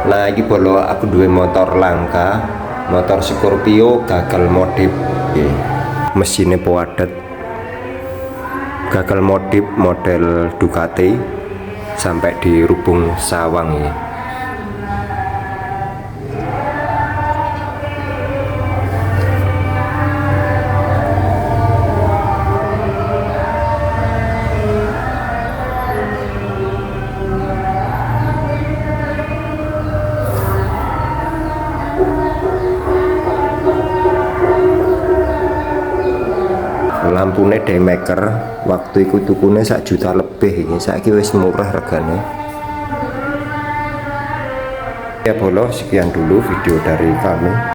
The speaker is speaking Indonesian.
Nah iki bolo aku duwe motor langka, motor Scorpio gagal modif. Mesinnya pewadet, gagal modif model Ducati sampai di Rubung Sawang ini. Lampune Daymaker waktu itu tukune 1 juta lebih, ini saiki wis murah regane. Ya bolo, sekian dulu video dari kami.